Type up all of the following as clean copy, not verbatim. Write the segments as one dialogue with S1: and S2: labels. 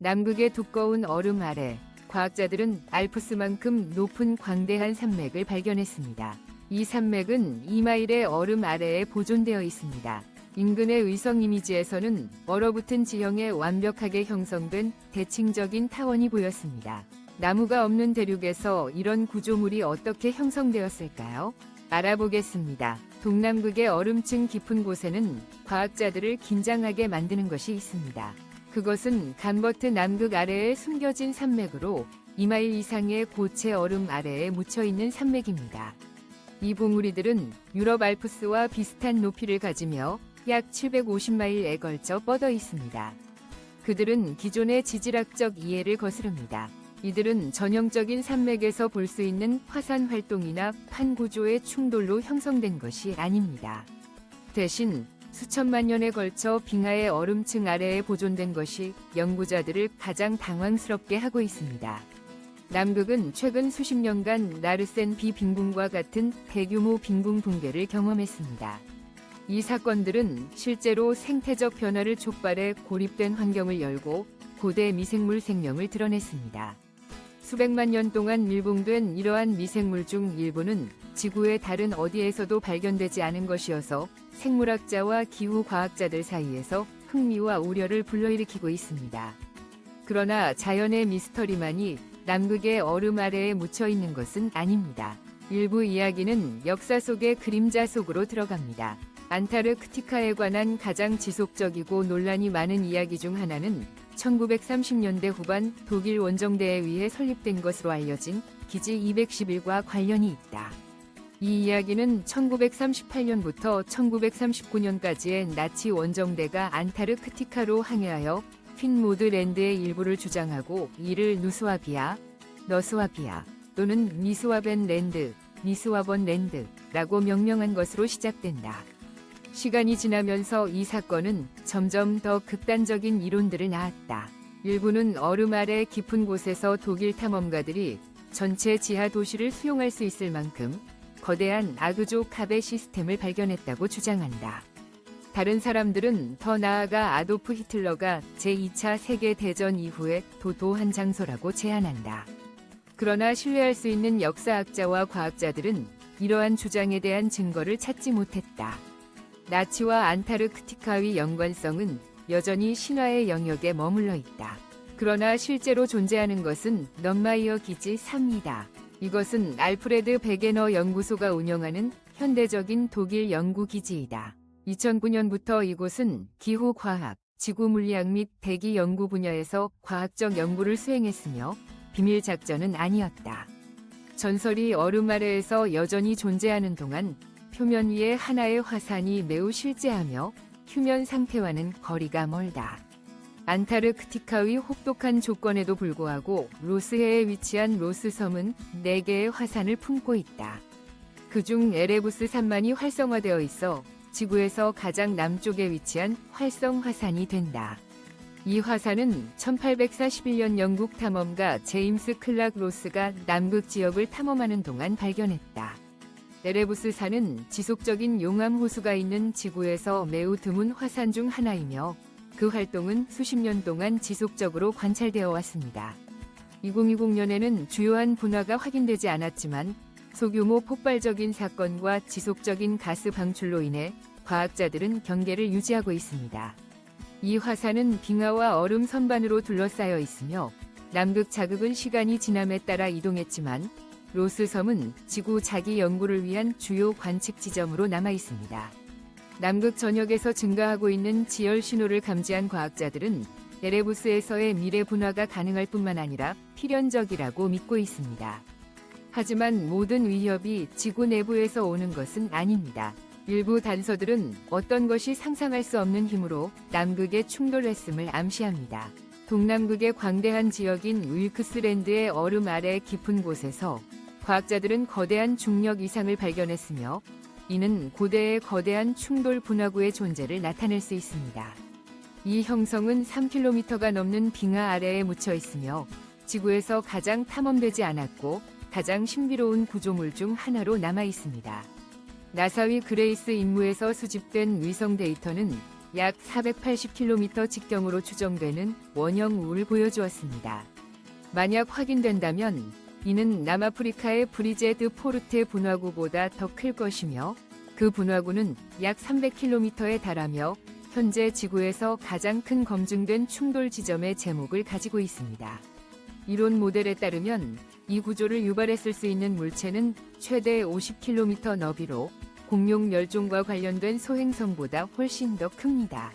S1: 남극의 두꺼운 얼음 아래 과학자들은 알프스만큼 높은 광대한 산맥을 발견했습니다. 이 산맥은 2마일의 얼음 아래에 보존되어 있습니다. 인근의 의성 이미지에서는 얼어붙은 지형에 완벽하게 형성된 대칭적인 타원이 보였습니다. 나무가 없는 대륙에서 이런 구조물이 어떻게 형성되었을까요? 알아보겠습니다. 동남극의 얼음층 깊은 곳에는 과학자들을 긴장하게 만드는 것이 있습니다. 그것은 간버트 남극 아래에 숨겨진 산맥으로 2마일 이상의 고체 얼음 아래에 묻혀있는 산맥입니다. 이 봉우리들은 유럽 알프스와 비슷한 높이를 가지며 약 750마일에 걸쳐 뻗어 있습니다. 그들은 기존의 지질학적 이해를 거스릅니다. 이들은 전형적인 산맥에서 볼 수 있는 화산 활동이나 판 구조의 충돌로 형성된 것이 아닙니다. 대신 수천만 년에 걸쳐 빙하의 얼음층 아래에 보존된 것이 연구자들을 가장 당황스럽게 하고 있습니다. 남극은 최근 수십 년간 나르센 비빙붕과 같은 대규모 빙붕 붕괴를 경험했습니다. 이 사건들은 실제로 생태적 변화를 촉발해 고립된 환경을 열고 고대 미생물 생명을 드러냈습니다. 수백만 년 동안 밀봉된 이러한 미생물 중 일부는 지구의 다른 어디에서도 발견되지 않은 것이어서 생물학자와 기후과학자들 사이에서 흥미와 우려를 불러일으키고 있습니다. 그러나 자연의 미스터리만이 남극의 얼음 아래에 묻혀 있는 것은 아닙니다. 일부 이야기는 역사 속의 그림자 속으로 들어갑니다. 안타르크티카에 관한 가장 지속적이고 논란이 많은 이야기 중 하나는 1930년대 후반 독일 원정대에 의해 설립된 것으로 알려진 기지 211과 관련이 있다. 이 이야기는 1938년부터 1939년까지의 나치 원정대가 안타르크티카로 항해하여 핀모드 랜드의 일부를 주장하고 이를 누스와비아, 너스와비아 또는 미스와벤 랜드, 미스와번 랜드라고 명명한 것으로 시작된다. 시간이 지나면서 이 사건은 점점 더 극단적인 이론들을 낳았다. 일부는 얼음 아래 깊은 곳에서 독일 탐험가들이 전체 지하 도시를 수용할 수 있을 만큼 거대한 아그조 카베 시스템을 발견했다고 주장한다. 다른 사람들은 더 나아가 아도프 히틀러가 제2차 세계대전 이후에 도도한 장소라고 제안한다. 그러나 신뢰할 수 있는 역사학자와 과학자들은 이러한 주장에 대한 증거를 찾지 못했다. 나치와 안타르크티카의 연관성은 여전히 신화의 영역에 머물러 있다. 그러나 실제로 존재하는 것은 넌마이어 기지 3이다. 이것은 알프레드 베게너 연구소가 운영하는 현대적인 독일 연구기지이다. 2009년부터 이곳은 기후과학, 지구물리학 및 대기 연구 분야에서 과학적 연구를 수행했으며 비밀 작전은 아니었다. 전설이 얼음 아래에서 여전히 존재하는 동안 표면 위에 하나의 화산이 매우 실제하며 휴면 상태와는 거리가 멀다. 안타르크티카의 혹독한 조건에도 불구하고 로스해에 위치한 로스섬은 4개의 화산을 품고 있다. 그중 에레부스 산만이 활성화되어 있어 지구에서 가장 남쪽에 위치한 활성 화산이 된다. 이 화산은 1841년 영국 탐험가 제임스 클락 로스가 남극 지역을 탐험하는 동안 발견했다. 에레부스 산은 지속적인 용암 호수가 있는 지구에서 매우 드문 화산 중 하나이며 그 활동은 수십 년 동안 지속적으로 관찰되어 왔습니다. 2020년에는 주요한 분화가 확인되지 않았지만 소규모 폭발적인 사건과 지속적인 가스 방출로 인해 과학자들은 경계를 유지하고 있습니다. 이 화산은 빙하와 얼음 선반으로 둘러싸여 있으며 남극 자극은 시간이 지남에 따라 이동했지만 로스섬은 지구 자기 연구를 위한 주요 관측 지점으로 남아 있습니다. 남극 전역에서 증가하고 있는 지열 신호를 감지한 과학자들은 에레부스에서의 미래 분화가 가능할 뿐만 아니라 필연적이라고 믿고 있습니다. 하지만 모든 위협이 지구 내부에서 오는 것은 아닙니다. 일부 단서들은 어떤 것이 상상할 수 없는 힘으로 남극에 충돌했음을 암시합니다. 동남극의 광대한 지역인 윌크스랜드의 얼음 아래 깊은 곳에서 과학자들은 거대한 중력 이상을 발견했으며 이는 고대의 거대한 충돌 분화구의 존재를 나타낼 수 있습니다. 이 형성은 3km가 넘는 빙하 아래에 묻혀 있으며 지구에서 가장 탐험되지 않았고 가장 신비로운 구조물 중 하나로 남아 있습니다. 나사위 그레이스 임무에서 수집된 위성 데이터는 약 480km 직경으로 추정되는 원형 우를 보여주었습니다. 만약 확인된다면 이는 남아프리카의 브리제드 포르테 분화구보다 더 클 것이며 그 분화구는 약 300km에 달하며 현재 지구에서 가장 큰 검증된 충돌 지점의 제목을 가지고 있습니다. 이론 모델에 따르면 이 구조를 유발했을 수 있는 물체는 최대 50km 너비로 공룡 멸종과 관련된 소행성보다 훨씬 더 큽니다.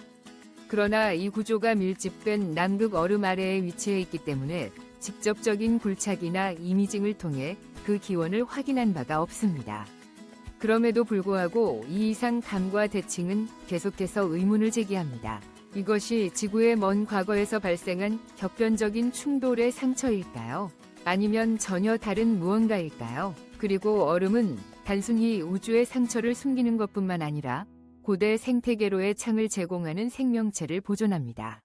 S1: 그러나 이 구조가 밀집된 남극 얼음 아래에 위치해 있기 때문에 직접적인 굴착이나 이미징을 통해 그 기원을 확인한 바가 없습니다. 그럼에도 불구하고 이 이상 감과 대칭은 계속해서 의문을 제기합니다. 이것이 지구의 먼 과거에서 발생한 격변적인 충돌의 상처일까요? 아니면 전혀 다른 무언가일까요? 그리고 얼음은 단순히 우주의 상처를 숨기는 것뿐만 아니라 고대 생태계로의 창을 제공하는 생명체를 보존합니다.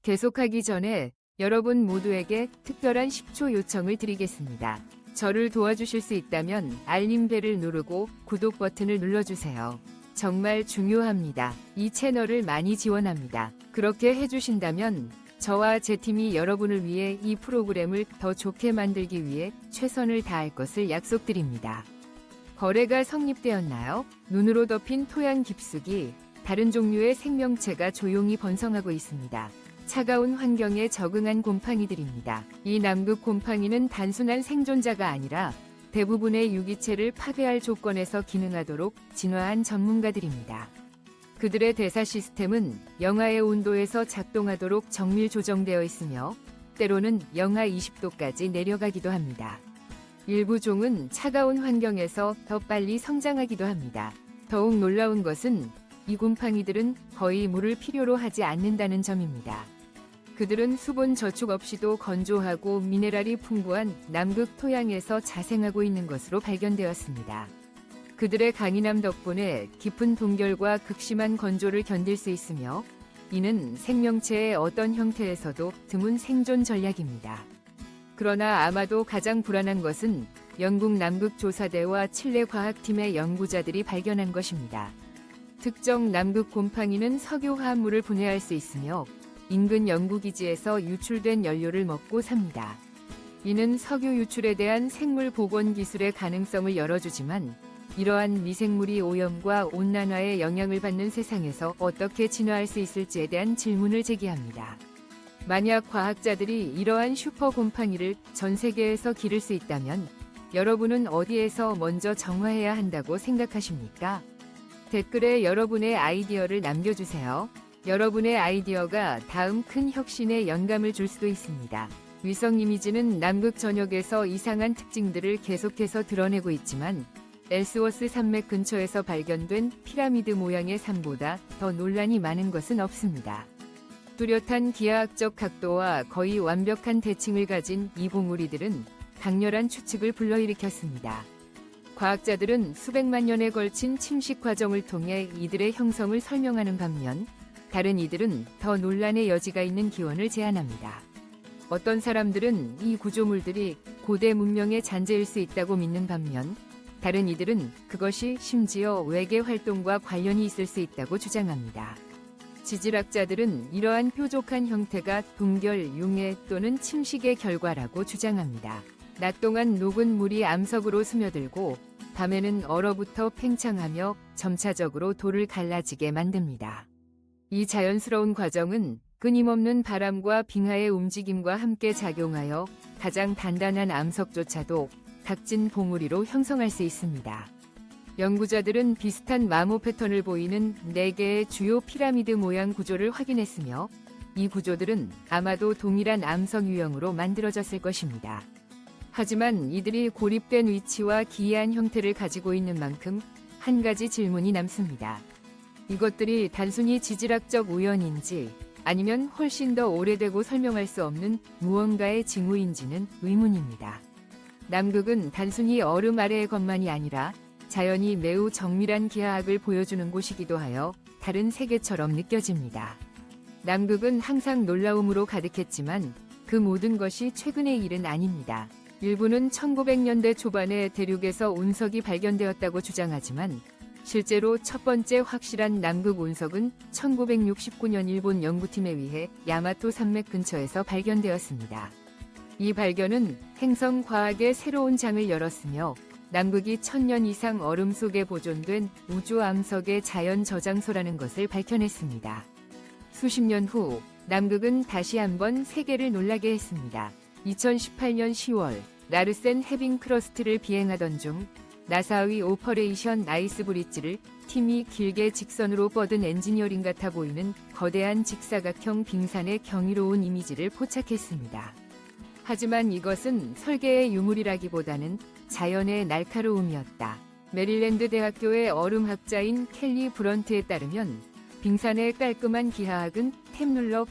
S1: 계속하기 전에 여러분 모두에게 특별한 10초 요청을 드리겠습니다. 저를 도와주실 수 있다면 알림벨을 누르고 구독 버튼을 눌러주세요. 정말 중요합니다. 이 채널을 많이 지원합니다. 그렇게 해주신다면 저와 제 팀이 여러분을 위해 이 프로그램을 더 좋게 만들기 위해 최선을 다할 것을 약속드립니다. 거래가 성립되었나요? 눈으로 덮인 토양 깊숙이 다른 종류의 생명체가 조용히 번성하고 있습니다. 차가운 환경에 적응한 곰팡이들입니다. 이 남극 곰팡이는 단순한 생존자가 아니라 대부분의 유기체를 파괴할 조건에서 기능하도록 진화한 전문가들입니다. 그들의 대사 시스템은 영하의 온도에서 작동하도록 정밀 조정되어 있으며 때로는 영하 20도까지 내려가기도 합니다. 일부 종은 차가운 환경에서 더 빨리 성장하기도 합니다. 더욱 놀라운 것은 이 곰팡이들은 거의 물을 필요로 하지 않는다는 점입니다. 그들은 수분 저축 없이도 건조하고 미네랄이 풍부한 남극 토양에서 자생하고 있는 것으로 발견되었습니다. 그들의 강인함 덕분에 깊은 동결과 극심한 건조를 견딜 수 있으며 이는 생명체의 어떤 형태에서도 드문 생존 전략입니다. 그러나 아마도 가장 불안한 것은 영국 남극조사대와 칠레 과학팀의 연구자들이 발견한 것입니다. 특정 남극 곰팡이는 석유 화합물을 분해할 수 있으며 인근 연구기지에서 유출된 연료를 먹고 삽니다. 이는 석유 유출에 대한 생물 복원 기술의 가능성을 열어주지만 이러한 미생물이 오염과 온난화에 영향을 받는 세상에서 어떻게 진화할 수 있을지에 대한 질문을 제기합니다. 만약 과학자들이 이러한 슈퍼 곰팡이를 전 세계에서 기를 수 있다면 여러분은 어디에서 먼저 정화해야 한다고 생각하십니까? 댓글에 여러분의 아이디어를 남겨주세요. 여러분의 아이디어가 다음 큰 혁신에 영감을 줄 수도 있습니다. 위성 이미지는 남극 전역에서 이상한 특징들을 계속해서 드러내고 있지만 엘스워스 산맥 근처에서 발견된 피라미드 모양의 산보다 더 논란이 많은 것은 없습니다. 뚜렷한 기하학적 각도와 거의 완벽한 대칭을 가진 이 봉우리들은 강렬한 추측을 불러일으켰습니다. 과학자들은 수백만 년에 걸친 침식 과정을 통해 이들의 형성을 설명하는 반면 다른 이들은 더 논란의 여지가 있는 기원을 제안합니다. 어떤 사람들은 이 구조물들이 고대 문명의 잔재일 수 있다고 믿는 반면 다른 이들은 그것이 심지어 외계 활동과 관련이 있을 수 있다고 주장합니다. 지질학자들은 이러한 뾰족한 형태가 동결, 융해 또는 침식의 결과라고 주장합니다. 낮 동안 녹은 물이 암석으로 스며들고 밤에는 얼어붙어 팽창하며 점차적으로 돌을 갈라지게 만듭니다. 이 자연스러운 과정은 끊임없는 바람과 빙하의 움직임과 함께 작용하여 가장 단단한 암석조차도 각진 봉우리로 형성할 수 있습니다. 연구자들은 비슷한 마모 패턴을 보이는 4개의 주요 피라미드 모양 구조를 확인했으며 이 구조들은 아마도 동일한 암석 유형으로 만들어졌을 것입니다. 하지만 이들이 고립된 위치와 기이한 형태를 가지고 있는 만큼 한 가지 질문이 남습니다. 이것들이 단순히 지질학적 우연인지 아니면 훨씬 더 오래되고 설명할 수 없는 무언가의 징후인지는 의문입니다. 남극은 단순히 얼음 아래의 것만이 아니라 자연이 매우 정밀한 기하학을 보여주는 곳이기도 하여 다른 세계처럼 느껴집니다. 남극은 항상 놀라움으로 가득했지만 그 모든 것이 최근의 일은 아닙니다. 일부는 1900년대 초반에 대륙에서 운석이 발견되었다고 주장하지만 실제로 첫 번째 확실한 남극 운석은 1969년 일본 연구팀에 의해 야마토 산맥 근처에서 발견되었습니다. 이 발견은 행성 과학의 새로운 장을 열었으며 남극이 1000년 이상 얼음 속에 보존된 우주 암석의 자연 저장소라는 것을 밝혀냈습니다. 수십 년 후 남극은 다시 한번 세계를 놀라게 했습니다. 2018년 10월 라르센 해빙 크러스트를 비행하던 중 나사의 오퍼레이션 아이스 브릿지를 팀이 길게 직선으로 뻗은 엔지니어링 같아 보이는 거대한 직사각형 빙산의 경이로운 이미지를 포착했습니다. 하지만 이것은 설계의 유물이라기보다는 자연의 날카로움이었다. 메릴랜드 대학교의 얼음학자인 켈리 브런트에 따르면 빙산의 깔끔한 기하학은 태뷸러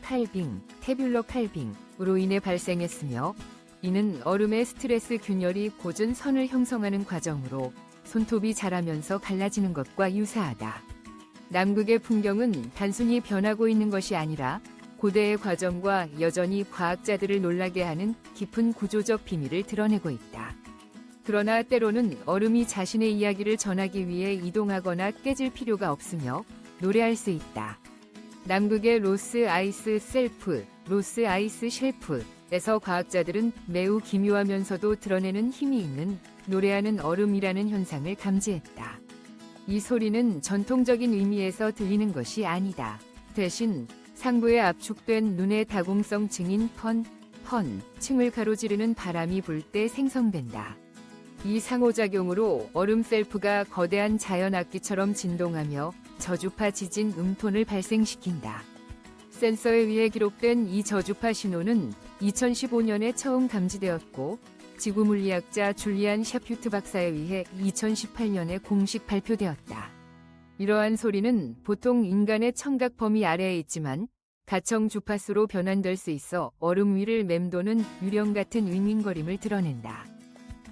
S1: 칼빙으로 인해 발생했으며 이는 얼음의 스트레스 균열이 고준 선을 형성하는 과정으로 손톱이 자라면서 갈라지는 것과 유사하다. 남극의 풍경은 단순히 변하고 있는 것이 아니라 고대의 과정과 여전히 과학자들을 놀라게 하는 깊은 구조적 비밀을 드러내고 있다. 그러나 때로는 얼음이 자신의 이야기를 전하기 위해 이동하거나 깨질 필요가 없으며 노래할 수 있다. 남극의 로스 아이스 쉘프에서 과학자들은 매우 기묘하면서도 드러내는 힘이 있는 노래하는 얼음이라는 현상을 감지했다. 이 소리는 전통적인 의미에서 들리는 것이 아니다. 대신 상부에 압축된 눈의 다공성 층인 층을 가로지르는 바람이 불 때 생성된다. 이 상호작용으로 얼음 셀프가 거대한 자연악기처럼 진동하며 저주파 지진 음톤을 발생시킨다. 센서에 의해 기록된 이 저주파 신호는 2015년에 처음 감지되었고 지구물리학자 줄리안 샤퓨트 박사에 의해 2018년에 공식 발표되었다. 이러한 소리는 보통 인간의 청각 범위 아래에 있지만 가청 주파수로 변환될 수 있어 얼음 위를 맴도는 유령 같은 윙윙거림을 드러낸다.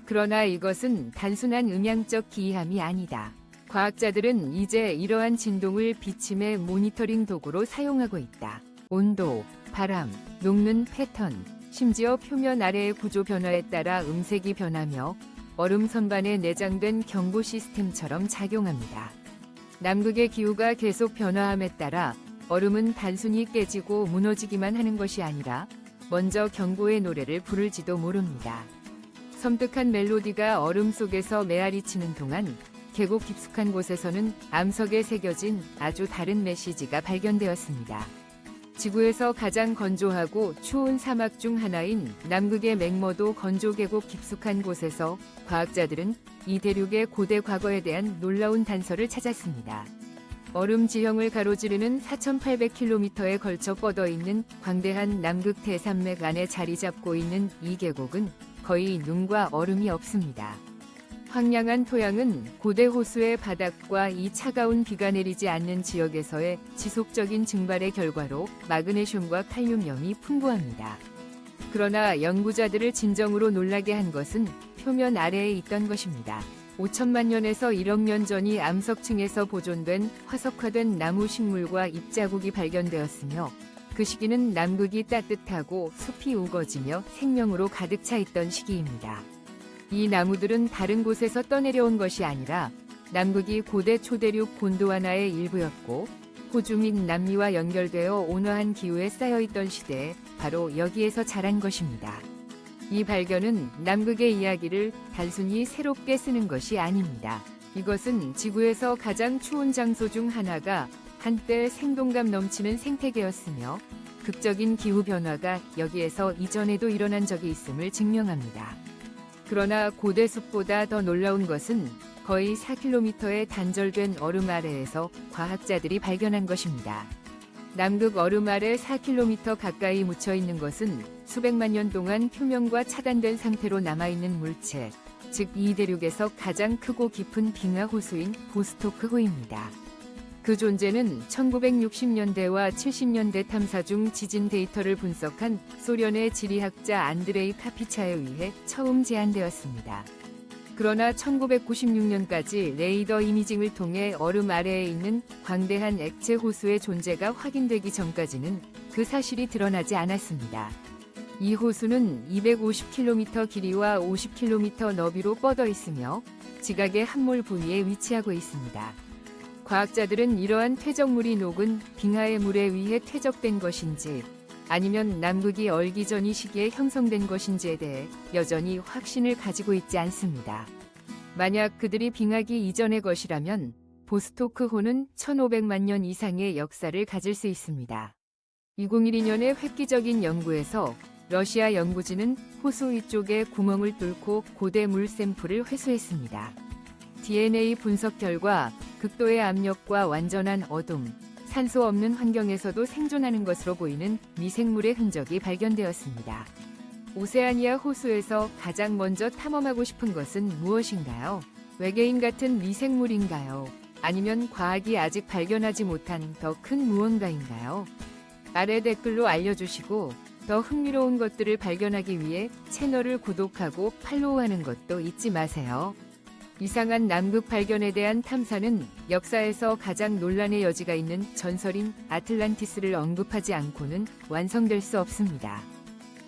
S1: 그러나 이것은 단순한 음향적 기이함이 아니다. 과학자들은 이제 이러한 진동을 비침의 모니터링 도구로 사용하고 있다. 온도, 바람, 녹는 패턴, 심지어 표면 아래의 구조 변화에 따라 음색이 변하며 얼음 선반에 내장된 경보 시스템처럼 작용합니다. 남극의 기후가 계속 변화함에 따라 얼음은 단순히 깨지고 무너지기만 하는 것이 아니라 먼저 경보의 노래를 부를지도 모릅니다. 섬뜩한 멜로디가 얼음 속에서 메아리치는 동안 계곡 깊숙한 곳에서는 암석에 새겨진 아주 다른 메시지가 발견되었습니다. 지구에서 가장 건조하고 추운 사막 중 하나인 남극의 맥머도 건조 계곡 깊숙한 곳에서 과학자들은 이 대륙의 고대 과거에 대한 놀라운 단서를 찾았습니다. 얼음 지형을 가로지르는 4,800km에 걸쳐 뻗어 있는 광대한 남극 대산맥 안에 자리 잡고 있는 이 계곡은 거의 눈과 얼음이 없습니다. 황량한 토양은 고대 호수의 바닥과 이 차가운 비가 내리지 않는 지역에서의 지속적인 증발의 결과로 마그네슘과 칼륨염이 풍부합니다. 그러나 연구자들을 진정으로 놀라게 한 것은 표면 아래에 있던 것입니다. 5천만 년에서 1억 년 전이 암석층에서 보존된 화석화된 나무 식물과 잎자국이 발견되었으며 그 시기는 남극이 따뜻하고 숲이 우거지며 생명으로 가득 차 있던 시기입니다. 이 나무들은 다른 곳에서 떠내려온 것이 아니라 남극이 고대 초대륙 곤도와나의 일부였고 호주 및 남미와 연결되어 온화한 기후에 쌓여있던 시대에 바로 여기에서 자란 것입니다. 이 발견은 남극의 이야기를 단순히 새롭게 쓰는 것이 아닙니다. 이것은 지구에서 가장 추운 장소 중 하나가 한때 생동감 넘치는 생태계였으며 극적인 기후 변화가 여기에서 이전에도 일어난 적이 있음을 증명합니다. 그러나 고대 숲보다 더 놀라운 것은 거의 4km의 단절된 얼음 아래에서 과학자들이 발견한 것입니다. 남극 얼음 아래 4km 가까이 묻혀 있는 것은 수백만 년 동안 표면과 차단된 상태로 남아있는 물체, 즉 이 대륙에서 가장 크고 깊은 빙하 호수인 보스토크 호입니다. 그 존재는 1960년대와 70년대 탐사 중 지진 데이터를 분석한 소련의 지리학자 안드레이 카피차에 의해 처음 제안되었습니다. 그러나 1996년까지 레이더 이미징을 통해 얼음 아래에 있는 광대한 액체 호수의 존재가 확인되기 전까지는 그 사실이 드러나지 않았습니다. 이 호수는 250km 길이와 50km 너비로 뻗어 있으며 지각의 함몰 부위에 위치하고 있습니다. 과학자들은 이러한 퇴적물이 녹은 빙하의 물에 의해 퇴적된 것인지 아니면 남극이 얼기 전 이 시기에 형성된 것인지에 대해 여전히 확신을 가지고 있지 않습니다. 만약 그들이 빙하기 이전의 것이라면 보스토크호는 1500만 년 이상의 역사를 가질 수 있습니다. 2012년에 획기적인 연구에서 러시아 연구진은 호수 위쪽에 구멍을 뚫고 고대 물 샘플을 회수했습니다. DNA 분석 결과 극도의 압력과 완전한 어둠, 산소 없는 환경에서도 생존하는 것으로 보이는 미생물의 흔적이 발견되었습니다. 오세아니아 호수에서 가장 먼저 탐험하고 싶은 것은 무엇인가요? 외계인 같은 미생물인가요? 아니면 과학이 아직 발견하지 못한 더 큰 무언가인가요? 아래 댓글로 알려주시고 더 흥미로운 것들을 발견하기 위해 채널을 구독하고 팔로우하는 것도 잊지 마세요. 이상한 남극 발견에 대한 탐사는 역사에서 가장 논란의 여지가 있는 전설인 아틀란티스를 언급하지 않고는 완성될 수 없습니다.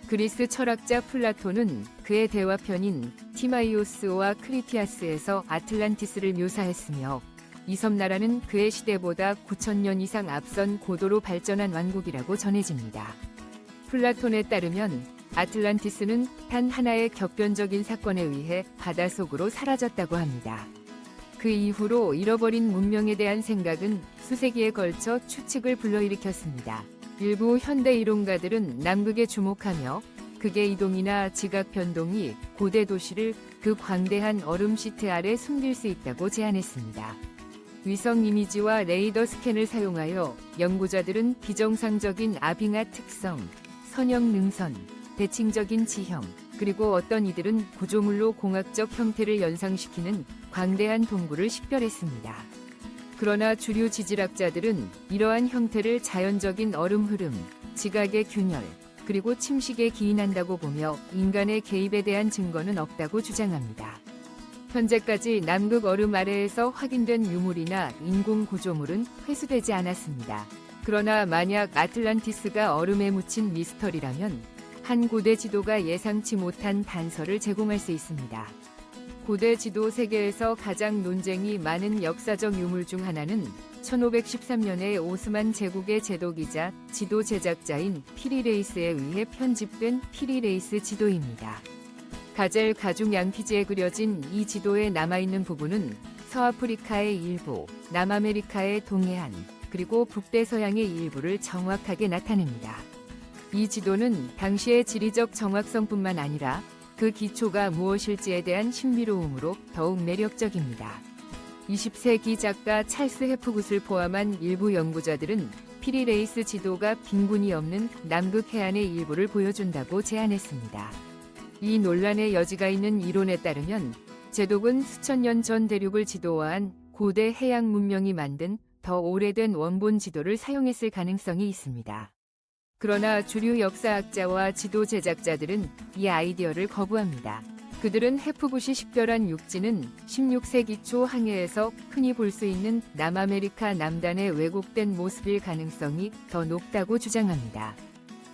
S1: 그리스 철학자 플라톤은 그의 대화편인 티마이오스와 크리티아스에서 아틀란티스를 묘사했으며 이 섬나라는 그의 시대보다 9,000년 이상 앞선 고도로 발전한 왕국이라고 전해집니다. 플라톤에 따르면 아틀란티스는 단 하나의 격변적인 사건에 의해 바닷속으로 사라졌다고 합니다. 그 이후로 잃어버린 문명에 대한 생각은 수세기에 걸쳐 추측을 불러일으켰습니다. 일부 현대 이론가들은 남극에 주목하며 극의 이동이나 지각 변동이 고대 도시를 그 광대한 얼음 시트 아래 숨길 수 있다고 제안했습니다. 위성 이미지와 레이더 스캔을 사용하여 연구자들은 비정상적인 아빙하 특성, 선형 능선, 대칭적인 지형, 그리고 어떤 이들은 구조물로 공학적 형태를 연상시키는 광대한 동굴을 식별했습니다. 그러나 주류 지질학자들은 이러한 형태를 자연적인 얼음 흐름, 지각의 균열, 그리고 침식에 기인한다고 보며 인간의 개입에 대한 증거는 없다고 주장합니다. 현재까지 남극 얼음 아래에서 확인된 유물이나 인공 구조물은 회수되지 않았습니다. 그러나 만약 아틀란티스가 얼음에 묻힌 미스터리라면 한 고대 지도가 예상치 못한 단서를 제공할 수 있습니다. 고대 지도 세계에서 가장 논쟁이 많은 역사적 유물 중 하나는 1513년에 오스만 제국의 제독이자 지도 제작자인 피리레이스에 의해 편집된 피리레이스 지도입니다. 가젤 가죽 양피지에 그려진 이 지도에 남아있는 부분은 서아프리카의 일부, 남아메리카의 동해안, 그리고 북대서양의 일부를 정확하게 나타냅니다. 이 지도는 당시의 지리적 정확성뿐만 아니라 그 기초가 무엇일지에 대한 신비로움으로 더욱 매력적입니다. 20세기 작가 찰스 헤프굿을 포함한 일부 연구자들은 피리레이스 지도가 빈군이 없는 남극 해안의 일부를 보여준다고 제안했습니다. 이 논란의 여지가 있는 이론에 따르면 제독은 수천 년 전 대륙을 지도화한 고대 해양 문명이 만든 더 오래된 원본 지도를 사용했을 가능성이 있습니다. 그러나 주류 역사학자와 지도 제작자들은 이 아이디어를 거부합니다. 그들은 헤프굿이 식별한 육지는 16세기 초 항해에서 흔히 볼 수 있는 남아메리카 남단의 왜곡된 모습일 가능성이 더 높다고 주장합니다.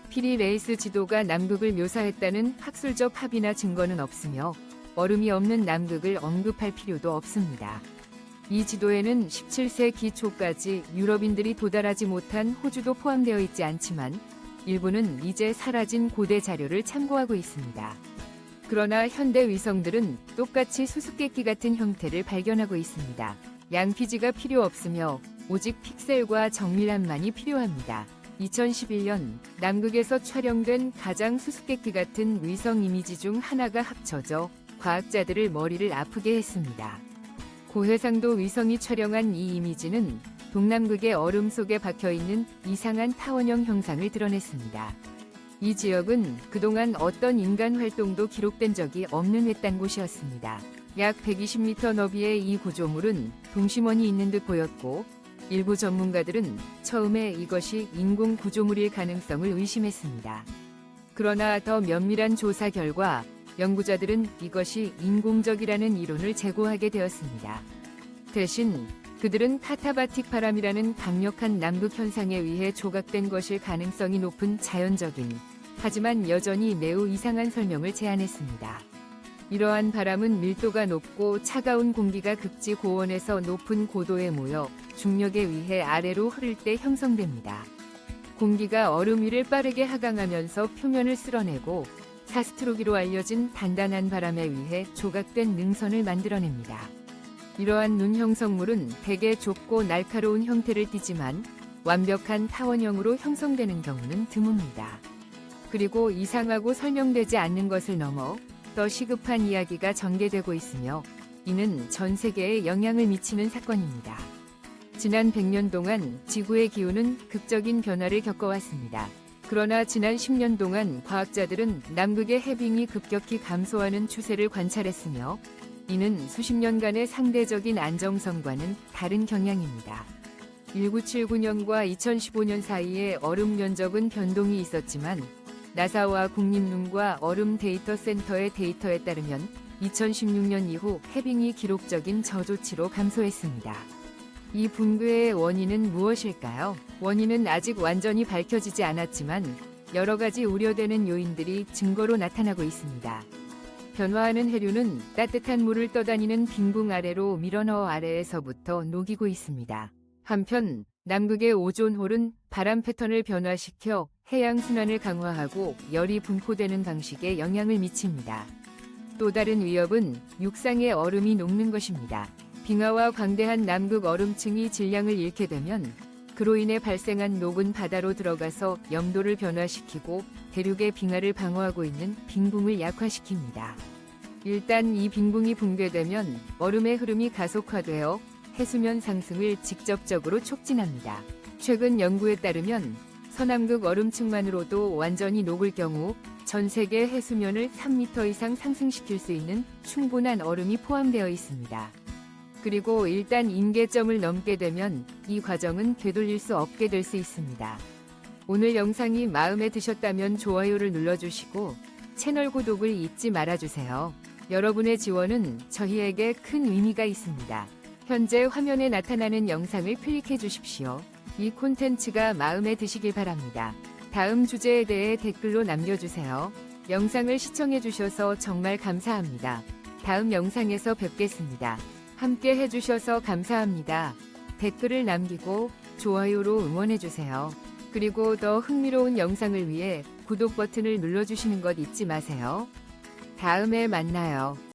S1: 피리레이스 지도가 남극을 묘사했다는 학술적 합의나 증거는 없으며 얼음이 없는 남극을 언급할 필요도 없습니다. 이 지도에는 17세기 초까지 유럽인들이 도달하지 못한 호주도 포함되어 있지 않지만 일부는 이제 사라진 고대 자료를 참고하고 있습니다. 그러나 현대 위성들은 똑같이 수수께끼 같은 형태를 발견하고 있습니다. 양피지가 필요 없으며 오직 픽셀과 정밀함만이 필요합니다. 2011년 남극에서 촬영된 가장 수수께끼 같은 위성 이미지 중 하나가 합쳐져 과학자들을 머리를 아프게 했습니다. 고해상도 위성이 촬영한 이 이미지는 동남극의 얼음 속에 박혀있는 이상한 타원형 형상을 드러냈습니다. 이 지역은 그동안 어떤 인간 활동도 기록된 적이 없는 외딴 곳이었습니다. 약 120m 너비의 이 구조물은 동심원이 있는 듯 보였고 일부 전문가들은 처음에 이것이 인공 구조물일 가능성을 의심했습니다. 그러나 더 면밀한 조사 결과 연구자들은 이것이 인공적이라는 이론을 제고하게 되었습니다. 대신 그들은 카타바틱 바람이라는 강력한 남극 현상에 의해 조각된 것일 가능성이 높은 자연적인, 하지만 여전히 매우 이상한 설명을 제안했습니다. 이러한 바람은 밀도가 높고 차가운 공기가 극지 고온에서 높은 고도에 모여 중력에 의해 아래로 흐를 때 형성됩니다. 공기가 얼음 위를 빠르게 하강하면서 표면을 쓸어내고 사스트로기로 알려진 단단한 바람에 의해 조각된 능선을 만들어냅니다. 이러한 눈 형성물은 대개 좁고 날카로운 형태를 띠지만 완벽한 타원형으로 형성되는 경우는 드뭅니다. 그리고 이상하고 설명되지 않는 것을 넘어 더 시급한 이야기가 전개되고 있으며 이는 전 세계에 영향을 미치는 사건입니다. 지난 100년 동안 지구의 기후는 극적인 변화를 겪어왔습니다. 그러나 지난 10년 동안 과학자들은 남극의 해빙이 급격히 감소하는 추세를 관찰했으며 이는 수십 년간의 상대적인 안정성과는 다른 경향입니다. 1979년과 2015년 사이에 얼음 면적은 변동이 있었지만 나사와 국립눈과 얼음 데이터 센터의 데이터에 따르면 2016년 이후 해빙이 기록적인 저조치로 감소했습니다. 이 붕괴의 원인은 무엇일까요? 원인은 아직 완전히 밝혀지지 않았지만 여러 가지 우려되는 요인들이 증거로 나타나고 있습니다. 변화하는 해류는 따뜻한 물을 떠다니는 빙붕 아래로 밀어넣어 아래에서부터 녹이고 있습니다. 한편 남극의 오존홀은 바람 패턴을 변화시켜 해양 순환을 강화하고 열이 분포되는 방식에 영향을 미칩니다. 또 다른 위협은 육상의 얼음이 녹는 것입니다. 빙하와 광대한 남극 얼음층이 질량을 잃게 되면 그로 인해 발생한 녹은 바다로 들어가서 염도를 변화시키고 대륙의 빙하를 방어하고 있는 빙붕을 약화시킵니다. 일단 이 빙붕이 붕괴되면 얼음의 흐름이 가속화되어 해수면 상승을 직접적으로 촉진합니다. 최근 연구에 따르면 서남극 얼음층만으로도 완전히 녹을 경우 전 세계 해수면을 3m 이상 상승시킬 수 있는 충분한 얼음이 포함되어 있습니다. 그리고 일단 임계점을 넘게 되면 이 과정은 되돌릴 수 없게 될 수 있습니다. 오늘 영상이 마음에 드셨다면 좋아요를 눌러주시고 채널 구독을 잊지 말아주세요. 여러분의 지원은 저희에게 큰 의미가 있습니다. 현재 화면에 나타나는 영상을 클릭해 주십시오. 이 콘텐츠가 마음에 드시길 바랍니다. 다음 주제에 대해 댓글로 남겨주세요. 영상을 시청해 주셔서 정말 감사합니다. 다음 영상에서 뵙겠습니다. 함께 해주셔서 감사합니다. 댓글을 남기고 좋아요로 응원해주세요. 그리고 더 흥미로운 영상을 위해 구독 버튼을 눌러주시는 것 잊지 마세요. 다음에 만나요.